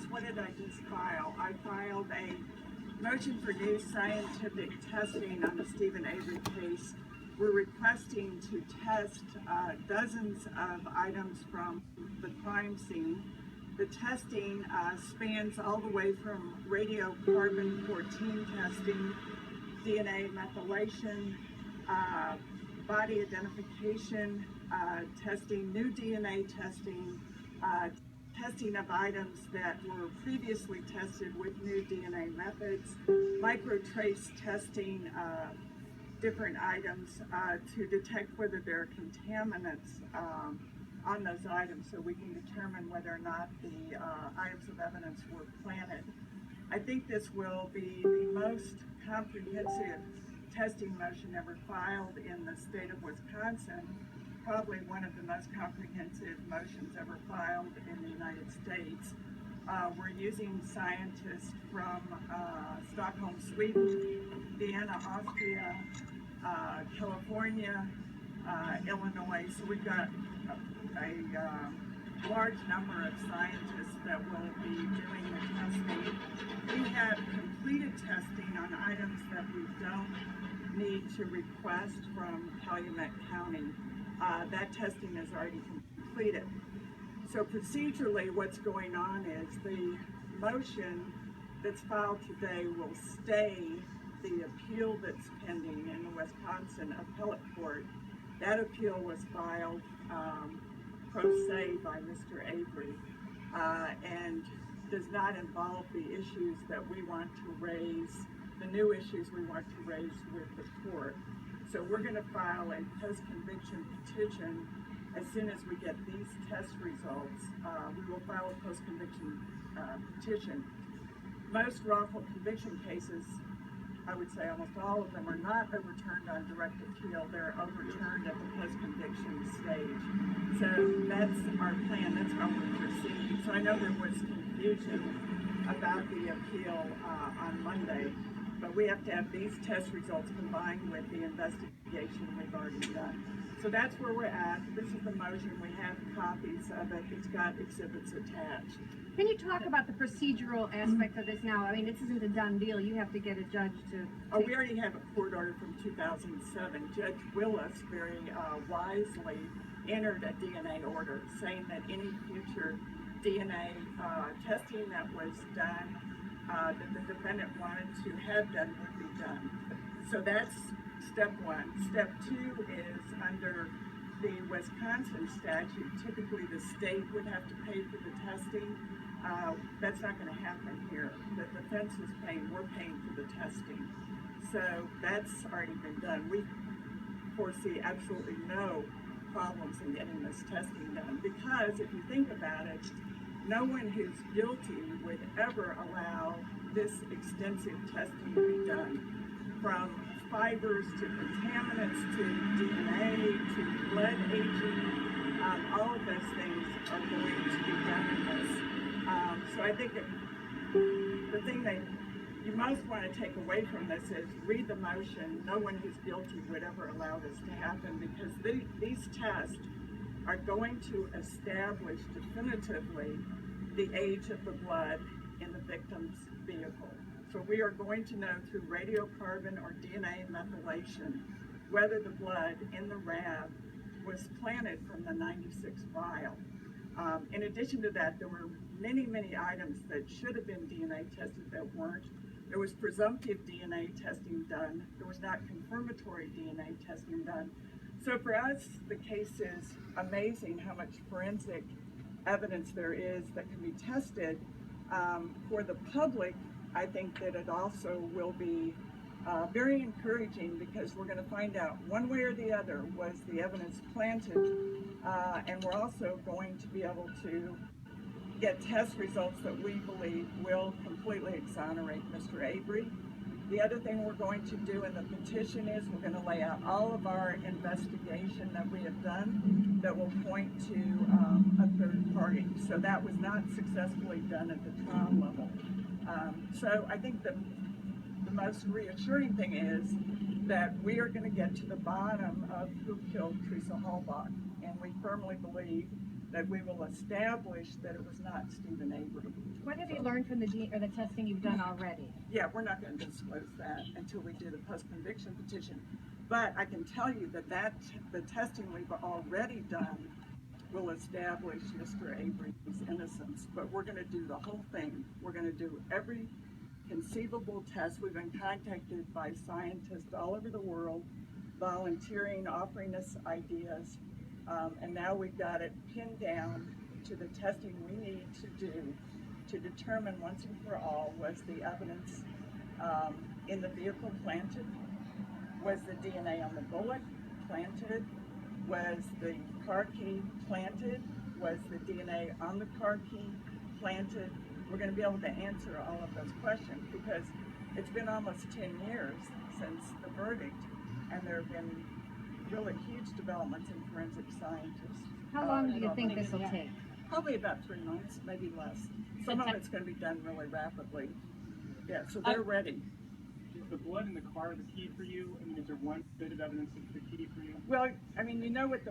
what did I just file? I filed a motion for new scientific testing on the Stephen Avery case. We're requesting to test dozens of items from the crime scene. The testing spans all the way from radiocarbon 14 testing, DNA methylation, body identification, testing, new DNA testing, testing of items that were previously tested with new DNA methods, microtrace testing different items to detect whether there are contaminants on those items so we can determine whether or not the items of evidence were planted. I think this will be the most comprehensive testing motion ever filed in the state of Wisconsin, probably one of the most comprehensive motions ever filed in the United States. We're using scientists from Stockholm, Sweden, Vienna, Austria, California, Illinois. So we've got a large number of scientists that will be doing the testing. We have completed testing on items that we don't need to request from Calumet County. That testing is already completed. So procedurally, what's going on is the motion that's filed today will stay the appeal that's pending in the Wisconsin Appellate Court. That appeal was filed pro se by Mr. Avery and does not involve the issues that we want to raise, the new issues we want to raise with the court. So we're going to file a post-conviction petition as soon as we get these test results. We will file a post-conviction petition. Most wrongful conviction cases, I would say almost all of them, are not overturned on direct appeal. They're overturned at the post-conviction stage. So that's our plan. That's how we're proceeding. So I know there was confusion about the appeal on Monday, but we have to have these test results combined with the investigation we've already done. So that's where we're at. This is the motion. We have copies of it. It's got exhibits attached. Can you talk about the procedural aspect of this now? I mean, this isn't a done deal. You have to get a judge to... Oh, we already have a court order from 2007. Judge Willis very wisely entered a DNA order saying that any future DNA testing that was done, that the defendant wanted to have done, would be done. So that's step one. Step two is under the Wisconsin statute, typically the state would have to pay for the testing. That's not going to happen here. The defense is paying, we're paying for the testing. So that's already been done. We foresee absolutely no problems in getting this testing done because if you think about it, no one who's guilty would ever allow this extensive testing to be done, from fibers to contaminants to DNA to blood aging. All of those things are going to be done in this. So I think the thing that you most want to take away from this is read the motion. No one who's guilty would ever allow this to happen because these tests are going to establish definitively the age of the blood in the victim's vehicle. So we are going to know through radiocarbon or DNA methylation whether the blood in the RAB was planted from the 96 vial. In addition to that, there were many items that should have been DNA tested that weren't. There was presumptive DNA testing done. There was not confirmatory DNA testing done. So for us, the case is amazing how much forensic evidence there is that can be tested. For the public, I think that it also will be very encouraging because we're going to find out one way or the other was the evidence planted, and we're also going to be able to get test results that we believe will completely exonerate Mr. Avery. The other thing we're going to do in the petition is we're going to lay out all of our investigation that we have done that will point to a third party. So that was not successfully done at the trial level. So I think the most reassuring thing is that we are going to get to the bottom of who killed Teresa Halbach, and we firmly believe that we will establish that it was not Stephen Avery. What have have you learned from the testing you've done already? Yeah, we're not going to disclose that until we do the post-conviction petition. But I can tell you that the testing we've already done will establish Mr. Avery's innocence. But we're going to do the whole thing. We're going to do every conceivable test. We've been contacted by scientists all over the world, volunteering, offering us ideas. And now we've got it pinned down to the testing we need to do to determine once and for all, was the evidence in the vehicle planted? Was the DNA on the bullet planted? Was the car key planted? Was the DNA on the car key planted? We're going to be able to answer all of those questions because it's been almost 10 years since the verdict, and there have been really huge developments in forensic scientists. How long do you think this will take? Probably about 3 months, maybe less. Some of it's going to be done really rapidly. Yeah, so they're ready. Is the blood in the car the key for you? I mean, is there one bit of evidence that's the key for you? Well, I mean, you know what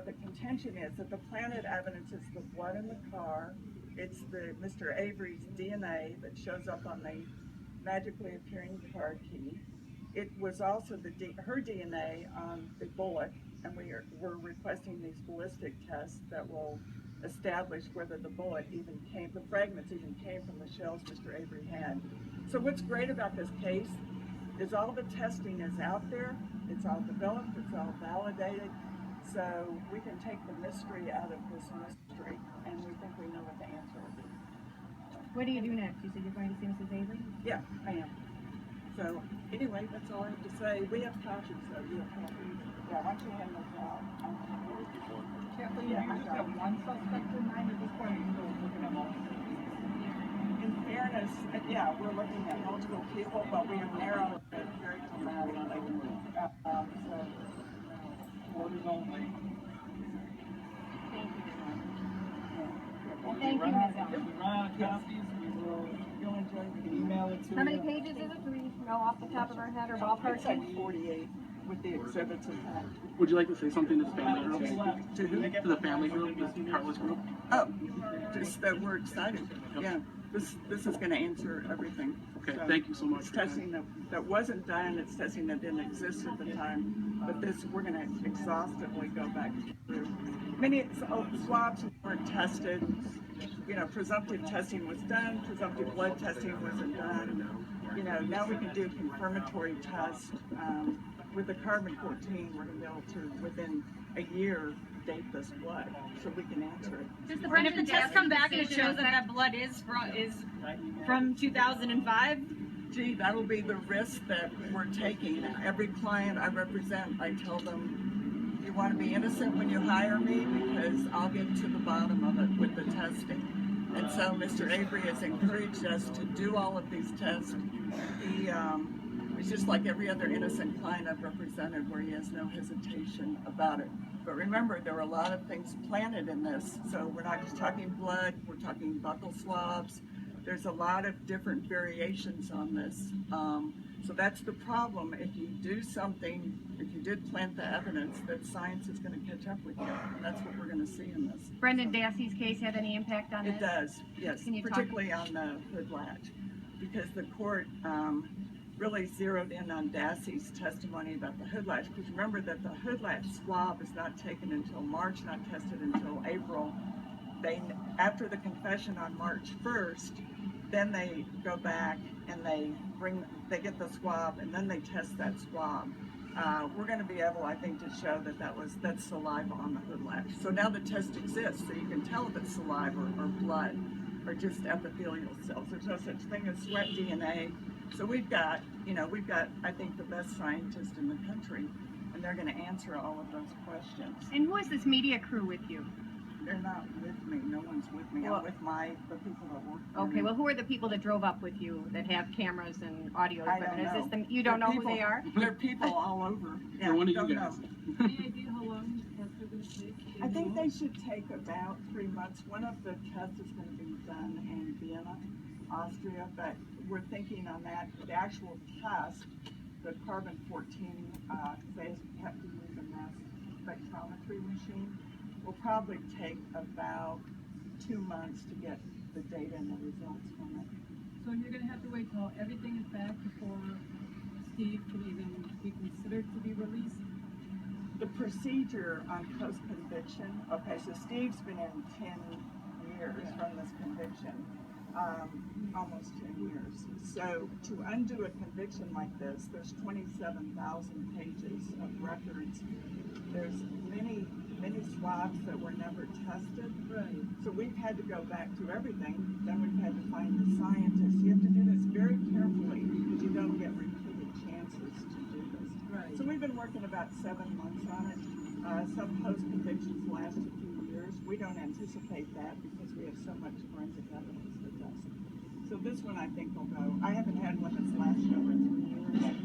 the contention is, that the planted evidence is the blood in the car. It's the Mr. Avery's DNA that shows up on the magically appearing car key. It was also her DNA on the bullet, and we're requesting these ballistic tests that will establish whether the fragments even came from the shells Mr. Avery had. So what's great about this case is all the testing is out there, it's all developed, it's all validated, so we can take the mystery out of this mystery, and we think we know what the answer will be. What do you do next? You said you're going to see Mrs. Avery? Yeah, I am. So anyway, that's all I have to say. We have copies, so you have copies. Yeah, why don't you hand those out? Kathleen, do you just have one suspect in mind at this point? Are you still looking at multiple? In fairness, yeah, we're looking at multiple people, but we have narrowed it very dramatically. So, Orders only. Thank you, Ms. If we run out of copies, we will you'll enjoy the email it to you. How many pages is it? Do we know off the top of our head or ballpark? It's like 48 with the exhibits attached. Would you like to say something to the family group? To who? To the family group, the Carlos group? Oh, just that we're excited. Yeah, this is going to answer everything. Okay, thank you so much. It's testing that wasn't done. It's testing that didn't exist at the time. But we're going to exhaustively go back through. Many swabs weren't tested. You know, presumptive testing was done. Presumptive blood testing wasn't done. You know, now we can do confirmatory tests. With the carbon-14, we're going to be able to, within a year, date this blood, so we can answer it. And if the tests come back and it shows that blood is from 2005? Gee, that'll be the risk that we're taking. Every client I represent, I tell them, you want to be innocent when you hire me because I'll get to the bottom of it with the testing. And so Mr. Avery has encouraged us to do all of these tests. It's just like every other innocent client I've represented where he has no hesitation about it. But remember, there were a lot of things planted in this. So we're not just talking blood, we're talking buccal swabs. There's a lot of different variations on this. So that's the problem. If you do something, if you did plant the evidence, that science is going to catch up with you. And that's what we're going to see in this. Brendan Dassey's case have any impact on It this? does, yes, particularly on the hood latch, because the court really zeroed in on Dassey's testimony about the hood latch. Because remember that the hood latch swab is not taken until March, not tested until April. After the confession on March 1st, then they go back and they get the swab and then they test that swab. We're going to be able, I think, to show that that's saliva on the hood latch. So now the test exists, so you can tell if it's saliva or blood or just epithelial cells. There's no such thing as sweat DNA. So we've got, I think, the best scientists in the country, and they're going to answer all of those questions. And who is this media crew with you? They're not with me. No one's with me. I'm with the people that work for me. Okay, well, who are the people that drove up with you that have cameras and audio I don't equipment? know. You don't know who they are? There are people all over. Yeah, They're one of don't you know. guys. Any idea how long tests are going to take? I think they should take about 3 months. One of the tests is going to be done in Vienna, Austria, but we're thinking on that, the actual test, the carbon-14, they have to use a mass spectrometry machine, will probably take about 2 months to get the data and the results from it. So you're gonna have to wait till everything is back before Steve can even be considered to be released? The procedure on post-conviction, okay, so Steve's been in 10 years from this conviction, almost 10 years. So to undo a conviction like this, there's 27,000 pages of records. There's many swabs that were never tested. Right. So we've had to go back through everything. Then we've had to find the scientists. You have to do this very carefully because you don't get repeated chances to do this. Right. So we've been working about 7 months on it. Some post-convictions last a few years. We don't anticipate that because we have so much forensic evidence that does it. So this one I think will go. I haven't had one that's lasted over 3 years.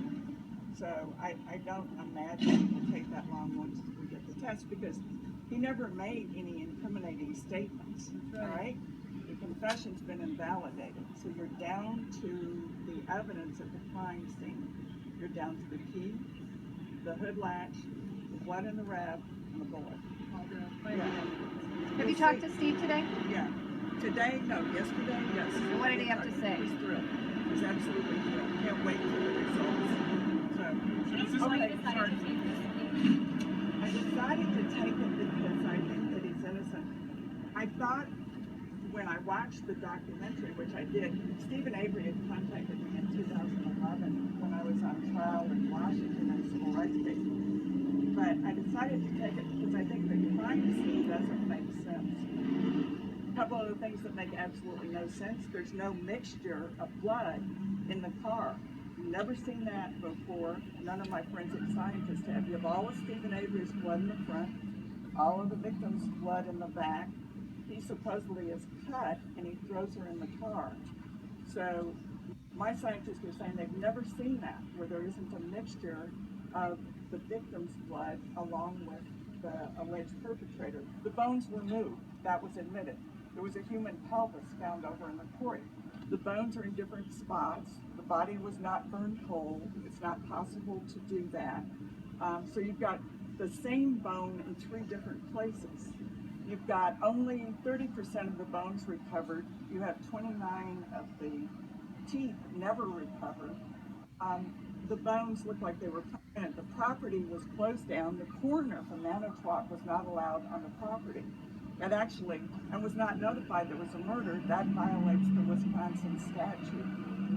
So I don't imagine it will take that long once we get the test because he never made any incriminating statements. Right. All right? The confession's been invalidated. So you're down to the evidence at the crime scene. You're down to the key, the hood latch, the blood in the rev, and the bullet. All the Yeah. Have you talked to Steve today? Yeah. Today? No. Yesterday? Yes. And what did he have to say? He was thrilled. He was absolutely thrilled. Can't wait for the results. So, okay. I decided to take it because I think that he's innocent. I thought when I watched the documentary, which I did, Stephen Avery had contacted me in 2011 when I was on trial in Washington in a civil rights case. But I decided to take it because I think the crime scene doesn't make sense. A couple of the things that make absolutely no sense. There's no mixture of blood in the car. Never seen that before. None of my forensic scientists have. You have all of Stephen Avery's blood in the front, all of the victim's blood in the back. He supposedly is cut and he throws her in the car. So my scientists were saying they've never seen that, where there isn't a mixture of the victim's blood along with the alleged perpetrator. The bones were moved. That was admitted. There was a human pelvis found over in the quarry. The bones are in different spots. The body was not burned whole. It's not possible to do that. So you've got the same bone in 3 different places. You've got only 30% of the bones recovered. You have 29 of the teeth never recovered. The bones look like they were permanent. The property was closed down. The coroner from Manitowoc was not allowed on the property. That actually, and was not notified there was a murder. That violates the Wisconsin statute.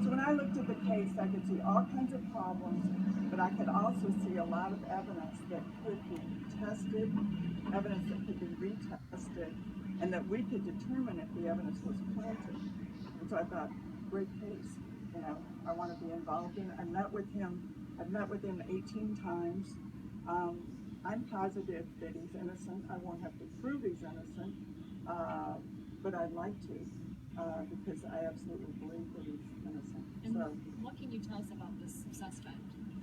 So when I looked at the case, I could see all kinds of problems, but I could also see a lot of evidence that could be tested, evidence that could be retested, and that we could determine if the evidence was planted. And so I thought, great case. You know, I want to be involved in it. I've met with him 18 times. I'm positive that he's innocent. I won't have to prove he's innocent, but I'd like to, because I absolutely believe that he's innocent. And So what can you tell us about this suspect?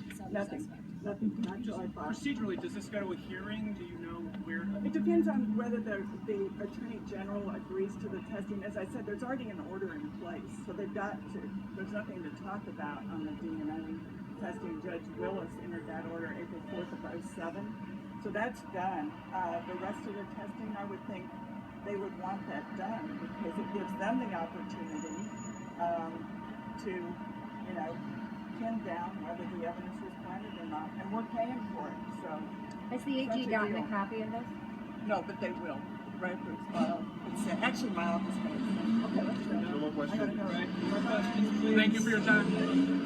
This other nothing, suspect? nothing, not until I find. Procedurally, does this go to a hearing? Do you know where? It depends on whether the Attorney General agrees to the testing. As I said, there's already an order in place, so they've got to. There's nothing to talk about on the DNA testing. Judge Willis entered that order April 4th of 2007. So that's done. The rest of the testing, I would think they would want that done because it gives them the opportunity to, you know, pin down whether the evidence was planted or not. And we're paying for it, so. Has the Such AG a gotten a deal. copy of this? No, but they will. Right after it's filed. Actually, my office knows. Okay, let's go. No more I gotta questions. go. Thank you for your time.